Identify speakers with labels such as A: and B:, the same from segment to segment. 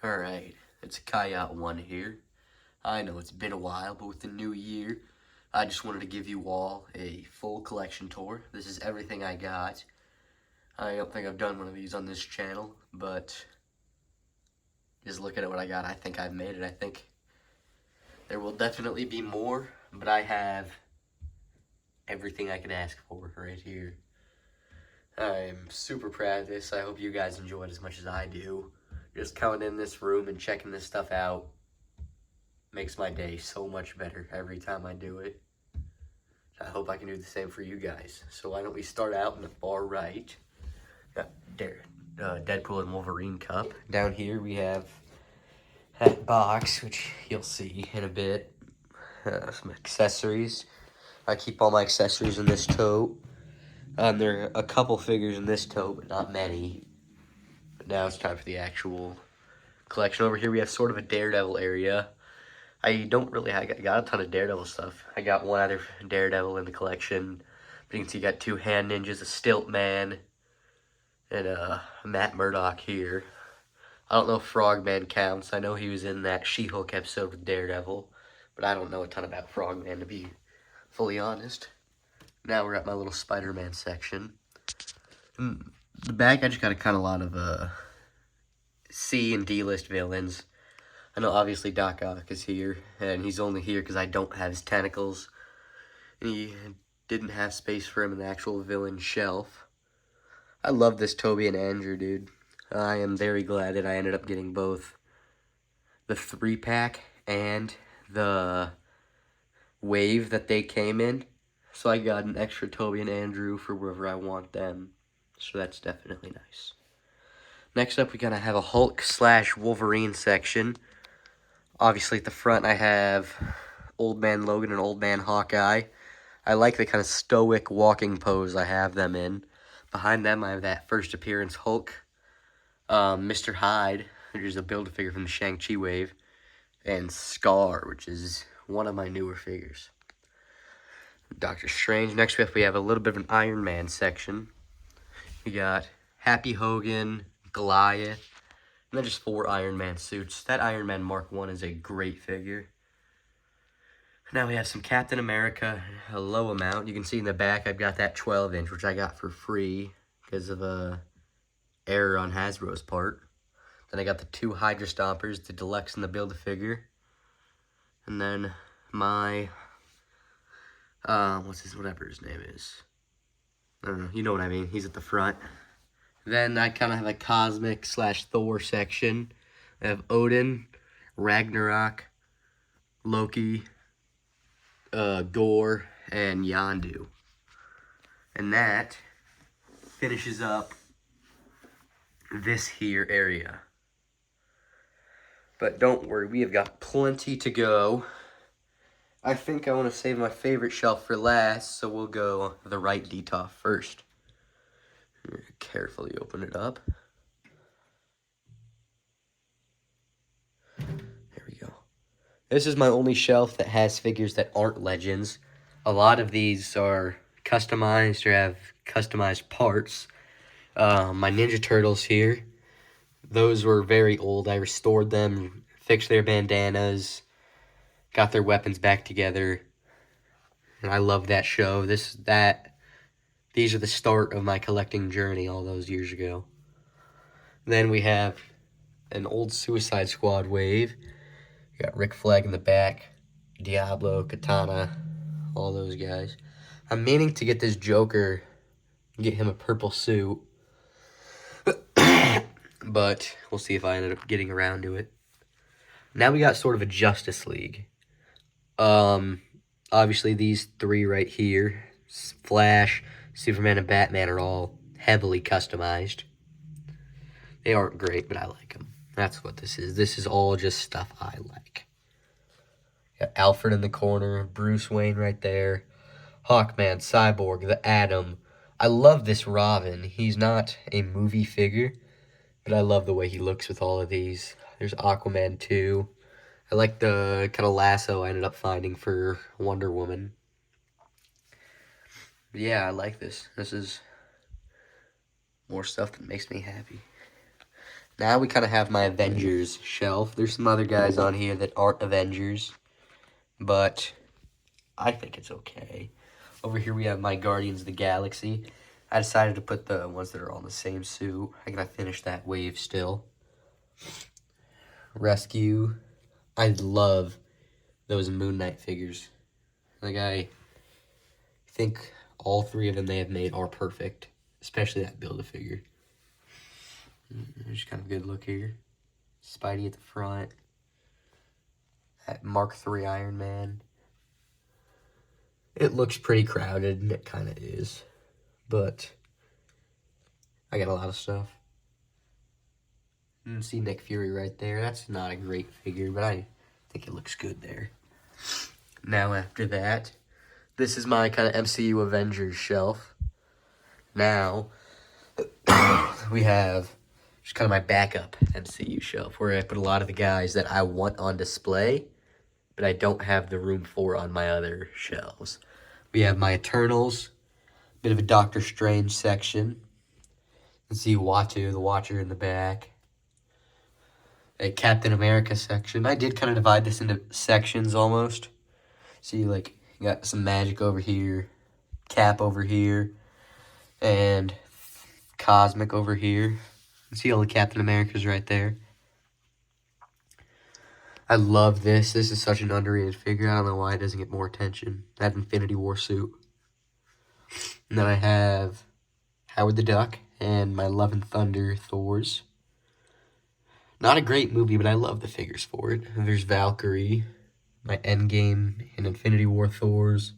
A: Alright, it's Kayat1 here. I know it's been a while, but with the new year, I just wanted to give you all a full collection tour. This is everything I got. I don't think I've done one of these on this channel, but just looking at what I got, I think I've made it. I think there will definitely be more, but I have everything I could ask for right here. I'm super proud of this. I hope you guys enjoy it as much as I do. Just coming in this room and checking this stuff out makes my day so much better every time I do it. I hope I can do the same for you guys. So why don't we start out in the far right. Got Deadpool and Wolverine cup. Down here we have that box, which you'll see in a bit. Some accessories. I keep all my accessories in this tote. There are a couple figures in this tote, but not many. But now it's time for the actual collection. Over here we have sort of a Daredevil area. I got a ton of Daredevil stuff. I got one other Daredevil in the collection. But you can see you got two Hand Ninjas, a Stilt Man, and Matt Murdock here. I don't know if Frogman counts. I know he was in that She-Hulk episode with Daredevil, but I don't know a ton about Frogman, to be fully honest. Now we're at my little Spider-Man section. In the back, I just got a lot of C and D-list villains. I know obviously Doc Ock is here, and he's only here because I don't have his tentacles. He didn't have space for him in the actual villain shelf. I love this Toby and Andrew, dude. I am very glad that I ended up getting both the 3-pack and the wave that they came in. So I got an extra Toby and Andrew for wherever I want them. So that's definitely nice. Next up, we gotta have a Hulk/Wolverine section. Obviously, at the front, I have Old Man Logan and Old Man Hawkeye. I like the kind of stoic walking pose I have them in. Behind them, I have that first appearance Hulk, Mr. Hyde, which is a Build-A-Figure from the Shang-Chi wave, and Scar, which is one of my newer figures. Doctor Strange. Next up, we have a little bit of an Iron Man section. We got Happy Hogan, Goliath, and then just 4 Iron Man suits. That Iron Man Mark 1 is a great figure. Now we have some Captain America, a low amount. You can see in the back I've got that 12-inch, which I got for free because of a error on Hasbro's part. Then I got the 2 Hydra Stompers, the Deluxe and the Build-A-Figure. And then my, whatever his name is. I don't know, you know what I mean. He's at the front. Then I kind of have a Cosmic/Thor section. I have Odin, Ragnarok, Loki, Gore, and Yondu. And that finishes up this here area. But don't worry, we have got plenty to go. I think I want to save my favorite shelf for last, so we'll go the right Detolf first. Carefully open it up. There we go. This is my only shelf that has figures that aren't Legends. A lot of these are customized or have customized parts. My Ninja Turtles here. Those were very old. I restored them, fixed their bandanas, got their weapons back together. And I love that show. These are the start of my collecting journey all those years ago. Then we have an old Suicide Squad wave. You got Rick Flag in the back, Diablo, Katana, all those guys. I'm meaning to get this Joker, get him a purple suit. But we'll see if I ended up getting around to it. Now we got sort of a Justice League. Obviously these 3 right here, Flash, Superman, and Batman, are all heavily customized. They aren't great, but I like them. That's what this is. This is all just stuff I like. Got Alfred in the corner, Bruce Wayne right there, Hawkman, Cyborg, the Atom. I love this Robin. He's not a movie figure, but I love the way he looks with all of these. There's Aquaman 2. I like the kind of lasso I ended up finding for Wonder Woman. But yeah, I like this. This is more stuff that makes me happy. Now we kind of have my Avengers shelf. There's some other guys on here that aren't Avengers, but I think it's okay. Over here we have my Guardians of the Galaxy. I decided to put the ones that are all in the same suit. I gotta finish that wave still. Rescue. I love those Moon Knight figures. Like, I think all three of them they have made are perfect, especially that Build-A-Figure. Just kind of a good look here. Spidey at the front. That Mark III Iron Man. It looks pretty crowded, and it kind of is. But I got a lot of stuff. You can see Nick Fury right there. That's not a great figure, but I think it looks good there. Now after that, this is my kind of MCU Avengers shelf. Now, we have just kind of my backup MCU shelf, where I put a lot of the guys that I want on display, but I don't have the room for on my other shelves. We have my Eternals, bit of a Doctor Strange section. You can see Uatu, the Watcher in the back. A Captain America section. I did kind of divide this into sections almost. See, like, you got some magic over here, Cap over here, and Cosmic over here. You can see all the Captain Americas right there. I love this. This is such an underrated figure. I don't know why it doesn't get more attention. That Infinity War suit. And then I have Howard the Duck and my Love and Thunder Thors. Not a great movie, but I love the figures for it. There's Valkyrie, my Endgame and Infinity War Thors,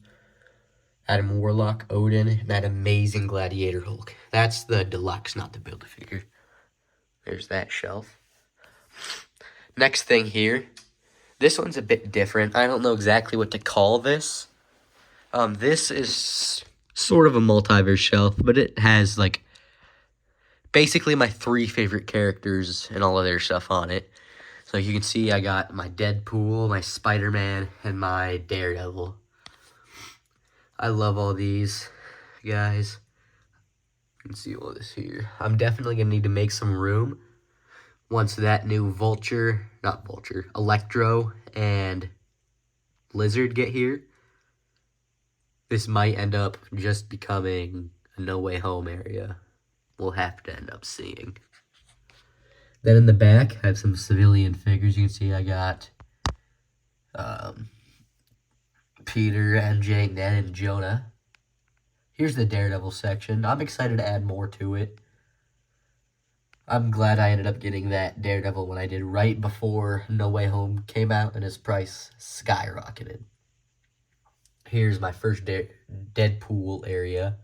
A: Adam Warlock, Odin, and that amazing Gladiator Hulk. That's the deluxe, not the Build-A-Figure. There's that shelf. Next thing here. This one's a bit different. I don't know exactly what to call this. This is sort of a multiverse shelf, but it has, like, basically my 3 favorite characters and all of their stuff on it. So you can see I got my Deadpool, my Spider-Man, and my Daredevil. I love all these guys. You can see all this here. I'm definitely going to need to make some room once that new Electro and Lizard get here. This might end up just becoming a No Way Home area. We'll have to end up seeing. Then in the back, I have some civilian figures. You can see I got Peter, MJ, Ned, and Jonah. Here's the Daredevil section. I'm excited to add more to it. I'm glad I ended up getting that Daredevil when I did right before No Way Home came out and his price skyrocketed. Here's my first Deadpool area.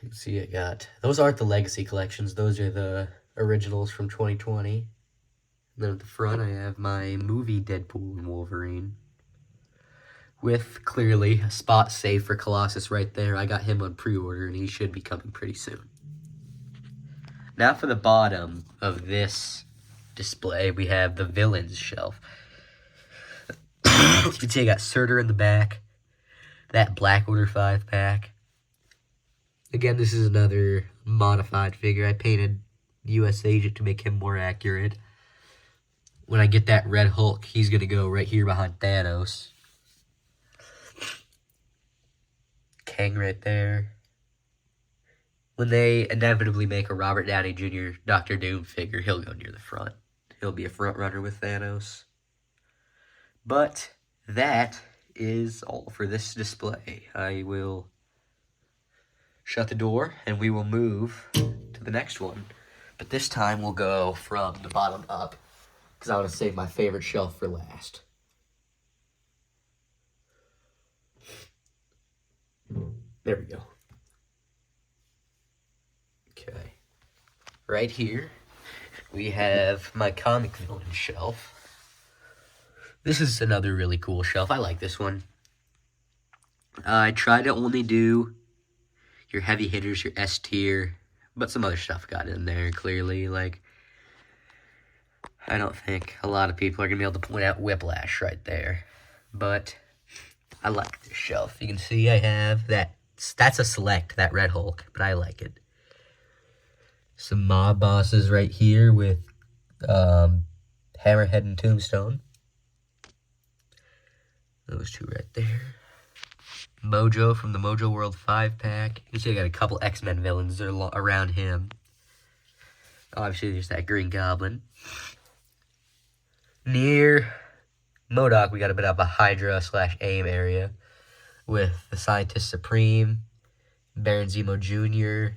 A: You can see I got... Those aren't the Legacy collections. Those are the originals from 2020. And then at the front, I have my movie Deadpool and Wolverine. With, clearly, a spot saved for Colossus right there. I got him on pre-order, and he should be coming pretty soon. Now for the bottom of this display, we have the villains shelf. You can see I got Surtur in the back. That Black Order 5-pack. Again, this is another modified figure. I painted US Agent to make him more accurate. When I get that Red Hulk, he's going to go right here behind Thanos. Kang right there. When they inevitably make a Robert Downey Jr. Doctor Doom figure, he'll go near the front. He'll be a front runner with Thanos. But that is all for this display. I will shut the door and we will move to the next one. But this time we'll go from the bottom up because I want to save my favorite shelf for last. There we go. Okay. Right here, we have my comic villain shelf. This is another really cool shelf. I like this one. I try to only do your heavy hitters, your S tier, but some other stuff got in there, clearly. Like, I don't think a lot of people are going to be able to point out Whiplash right there. But I like this shelf. You can see I have that. That's a select, that Red Hulk, but I like it. Some mob bosses right here with Hammerhead and Tombstone. Those two right there. Mojo from the Mojo World 5-pack. You can see I got a couple X-Men villains around him. Obviously, there's that Green Goblin. Near MODOK, we got a bit of a Hydra/AIM area with the Scientist Supreme, Baron Zemo Jr.,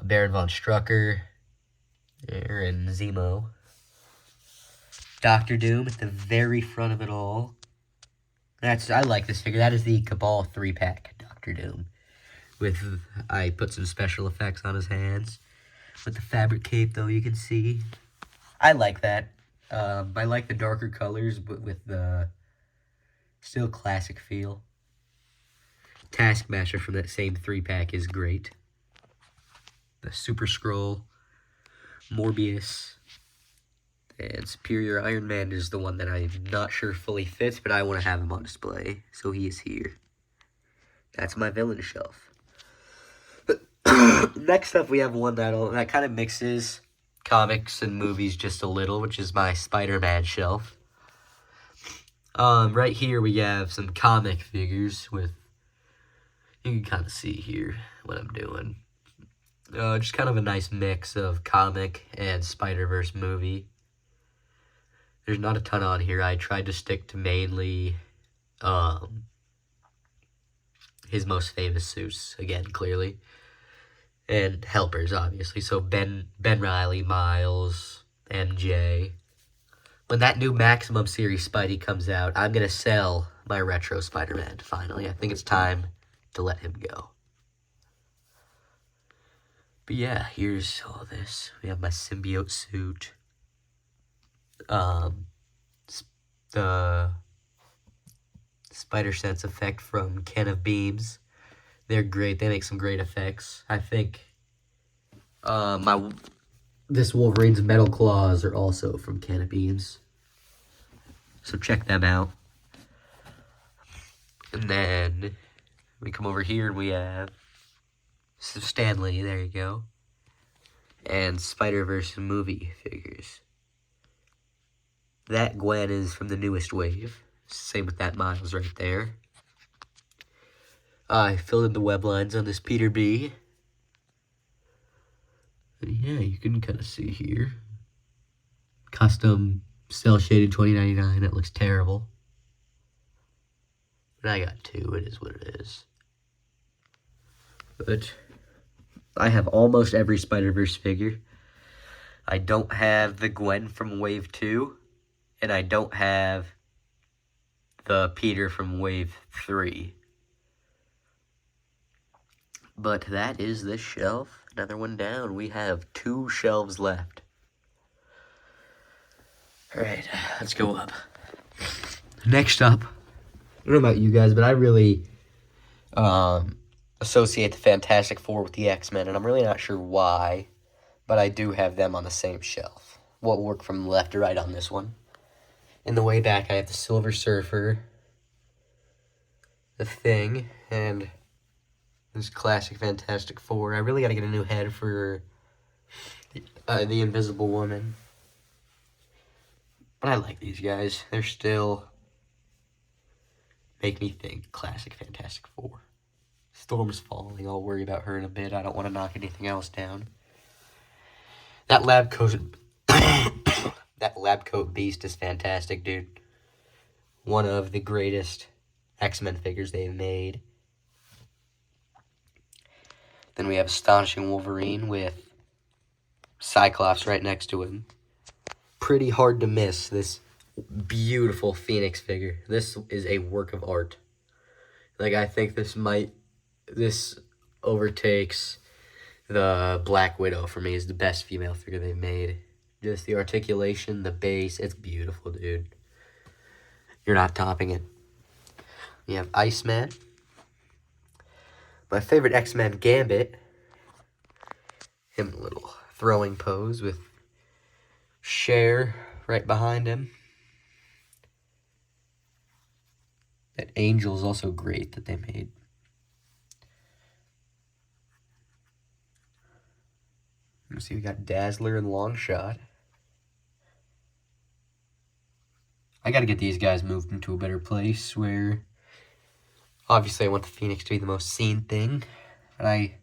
A: Baron Von Strucker, and Zemo. Doctor Doom at the very front of it all. I like this figure. That is the Cabal 3-pack Doctor Doom. I put some special effects on his hands. With the fabric cape, though, you can see. I like that. I like the darker colors, but with the still classic feel. Taskmaster from that same 3-pack is great. The Super Skrull, Morbius, and Superior Iron Man is the one that I'm not sure fully fits, but I want to have him on display, so he is here. That's my villain shelf. Next up, we have one that kind of mixes comics and movies just a little, which is my Spider-Man shelf. Right here, we have some comic figures with... You can kind of see here what I'm doing. Just kind of a nice mix of comic and Spider-Verse movie. There's not a ton on here. I tried to stick to mainly his most famous suits, again, clearly. And helpers, obviously. So Ben Reilly, Miles, MJ. When that new Maximum Series Spidey comes out, I'm going to sell my retro Spider-Man, finally. I think it's time to let him go. But yeah, here's all this. We have my symbiote suit. The Spider Sense effect from Can of Beams. They're great. They make some great effects. I think this Wolverine's metal claws are also from Can of Beams. So check them out. And then we come over here and we have Stan Lee, there you go. And Spider-Verse movie figures. That Gwen is from the newest wave. Same with that Miles right there. I filled in the web lines on this Peter B. And yeah, you can kind of see here. Custom cell shaded $20.99. That looks terrible. But I got two. It is what it is. But I have almost every Spider-Verse figure. I don't have the Gwen from Wave 2. And I don't have the Peter from Wave 3. But that is this shelf. Another one down. We have 2 shelves left. Alright, let's go up. Next up, I don't know about you guys, but I really associate the Fantastic Four with the X-Men, and I'm really not sure why, but I do have them on the same shelf. We'll work from left to right on this one. In the way back, I have the Silver Surfer, the Thing, and this classic Fantastic Four. I really got to get a new head for the Invisible Woman. But I like these guys. They're still make me think classic Fantastic Four. Storm's falling. I'll worry about her in a bit. I don't want to knock anything else down. That lab coat... that lab coat beast is fantastic, dude. One of the greatest X-Men figures they've made. Then we have Astonishing Wolverine with Cyclops right next to him. Pretty hard to miss this beautiful Phoenix figure. This is a work of art. Like, I think this overtakes the Black Widow for me as the best female figure they've made. Just the articulation, the base, it's beautiful, dude. You're not topping it. You have Iceman. My favorite X-Men, Gambit. Him in a little throwing pose with Cher right behind him. That Angel is also great that they made. See, we got Dazzler and Longshot. I gotta get these guys moved into a better place where, obviously I want the Phoenix to be the most seen thing, and I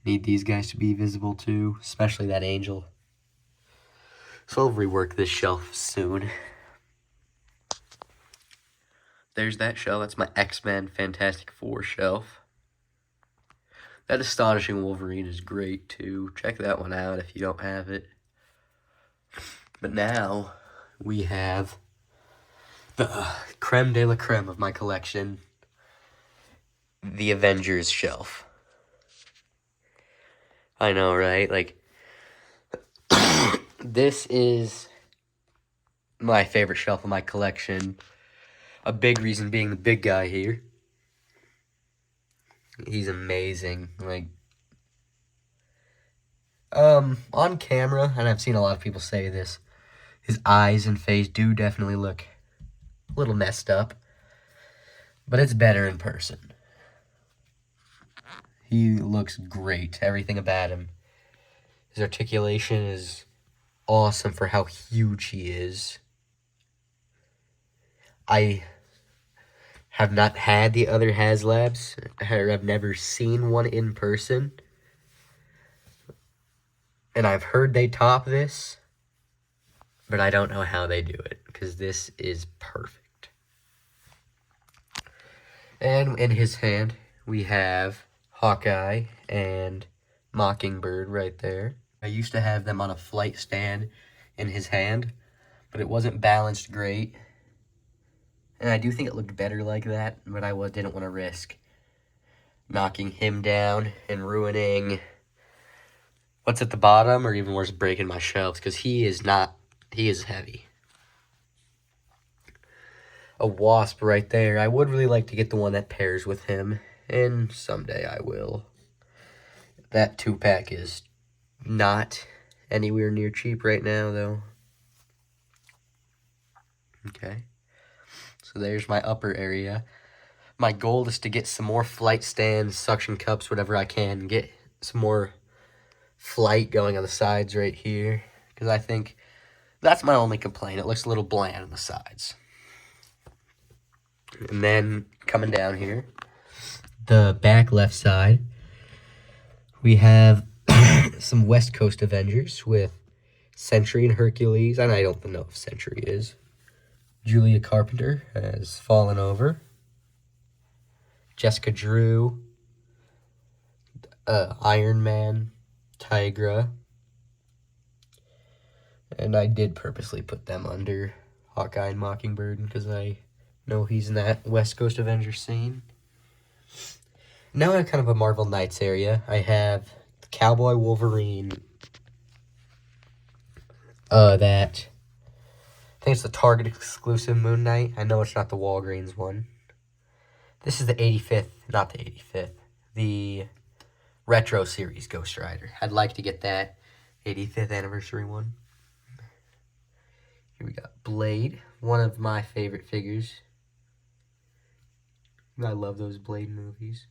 A: need these guys to be visible too, especially that Angel. So I'll rework this shelf soon. There's that shelf. That's my X-Men Fantastic Four shelf. That Astonishing Wolverine is great too. Check that one out if you don't have it. But now we have the creme de la creme of my collection, the Avengers shelf. I know, right? Like, this is my favorite shelf of my collection. A big reason being the big guy here. He's amazing. Like, on camera, and I've seen a lot of people say this, his eyes and face do definitely look a little messed up, but it's better in person. He looks great. Everything about him. His articulation is awesome for how huge he is. I have not had the other HasLabs. I've never seen one in person. And I've heard they top this, but I don't know how they do it, because this is perfect. And in his hand, we have Hawkeye and Mockingbird right there. I used to have them on a flight stand in his hand, but it wasn't balanced great. And I do think it looked better like that, but I didn't want to risk knocking him down and ruining what's at the bottom, or even worse, breaking my shelves, because he is heavy. A Wasp right there. I would really like to get the one that pairs with him, and someday I will. That 2-pack is not anywhere near cheap right now, though. Okay. So there's my upper area. My goal is to get some more flight stands, suction cups, whatever I can. Get some more flight going on the sides right here, because I think that's my only complaint. It looks a little bland on the sides. And then coming down here, the back left side, we have some West Coast Avengers with Sentry and Hercules, and I don't know if Sentry is. Julia Carpenter has fallen over. Jessica Drew, Iron Man, Tigra, and I did purposely put them under Hawkeye and Mockingbird because I know he's in that West Coast Avengers scene. Now in kind of a Marvel Knights area, I have the Cowboy Wolverine, that, I think it's the Target exclusive Moon Knight. I know it's not the Walgreens one. This is the 85th, not the 85th, the Retro Series Ghost Rider. I'd like to get that 85th anniversary one. Here we got Blade, one of my favorite figures. I love those Blade movies.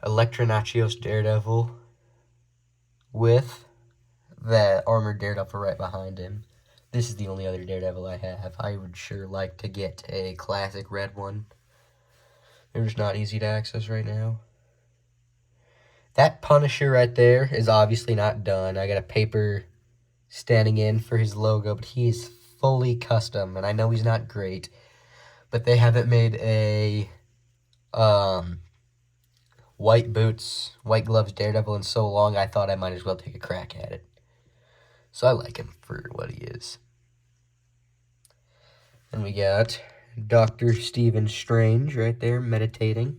A: Elektra Nachios Daredevil with that armored Daredevil right behind him. This is the only other Daredevil I have. I would sure like to get a classic red one. They're just not easy to access right now. That Punisher right there is obviously not done. I got a paper standing in for his logo, but he is fully custom, and I know he's not great, but they haven't made a white boots, white gloves Daredevil in so long, I thought I might as well take a crack at it. So I like him for what he is. And we got Dr. Stephen Strange right there, meditating.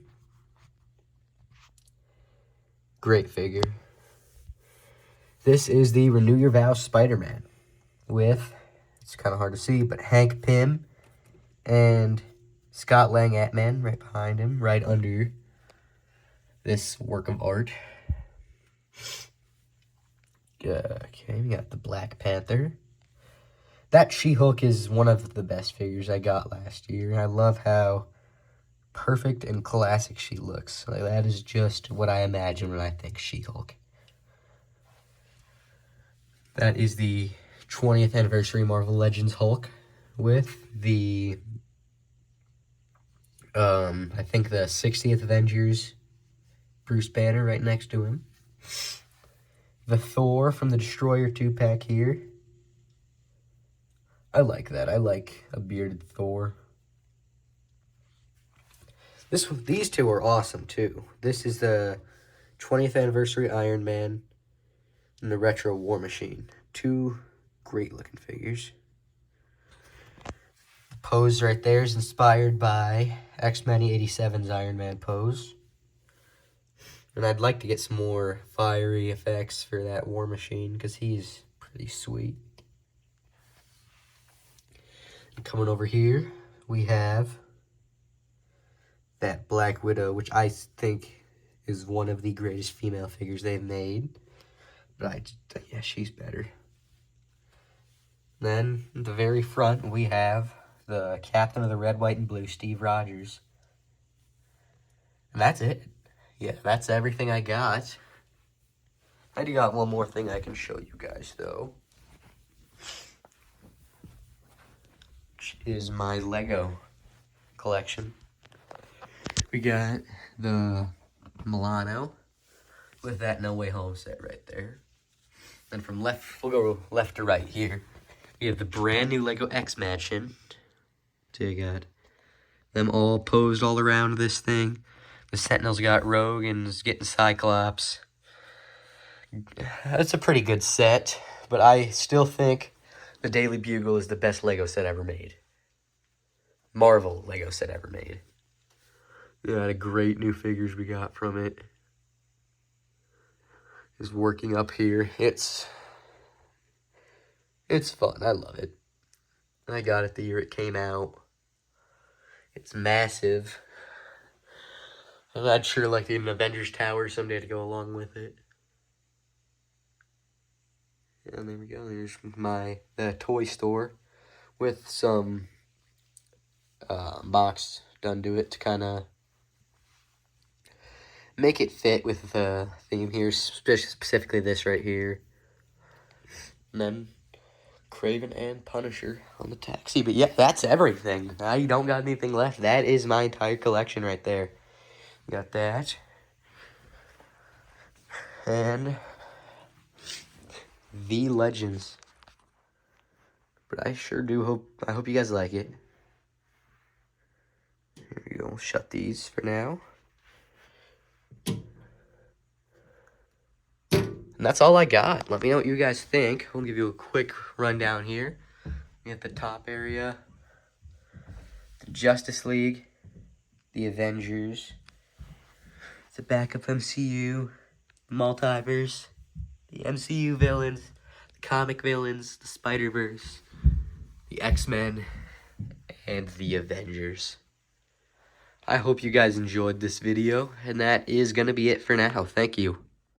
A: Great figure. This is the Renew Your Vows Spider-Man with, it's kind of hard to see, but Hank Pym and Scott Lang Ant-Man right behind him, right under this work of art. Okay, we got the Black Panther. That She-Hulk is one of the best figures I got last year. I love how perfect and classic she looks. Like, that is just what I imagine when I think She-Hulk. That is the 20th anniversary Marvel Legends Hulk with the, I think the 60th Avengers Bruce Banner right next to him. The Thor from the Destroyer 2-pack here. I like that. I like a bearded Thor. These two are awesome too. This is the 20th anniversary Iron Man and the retro War Machine. Two great looking figures. The pose right there is inspired by X-Men 87's Iron Man pose. And I'd like to get some more fiery effects for that War Machine because he's pretty sweet. And coming over here, we have that Black Widow, which I think is one of the greatest female figures they've made. But yeah, she's better. Then, at the very front, we have the Captain of the Red, White, and Blue, Steve Rogers. And that's it. Yeah, that's everything I got. I do got one more thing I can show you guys, though. Which is my Lego collection. We got the Milano with that No Way Home set right there. Then from left, we'll go left to right here. We have the brand new Lego X-Mansion. So you got them all posed all around this thing. The Sentinels got Rogue and is getting Cyclops. That's a pretty good set, but I still think the Daily Bugle is the best Lego set ever made. Marvel Lego set ever made. Yeah, the great new figures we got from it. Is working up here. It's fun. I love it. I got it the year it came out. It's massive. I'd sure like an Avengers Tower someday to go along with it. And there we go. There's the toy store with some box done to it to kind of make it fit with the theme here, specifically this right here. And then Kraven and Punisher on the taxi. But yeah, that's everything. Now you don't got anything left. That is my entire collection right there. Got that. And the Legends. But I sure do I hope you guys like it. Here we go. Shut these for now. And that's all I got. Let me know what you guys think. I'll give you a quick rundown here. We got the top area, the Justice League, the Avengers, the backup MCU, the Multiverse, the MCU villains, the comic villains, the Spider-Verse, the X-Men, and the Avengers. I hope you guys enjoyed this video, and that is going to be it for now. Thank you.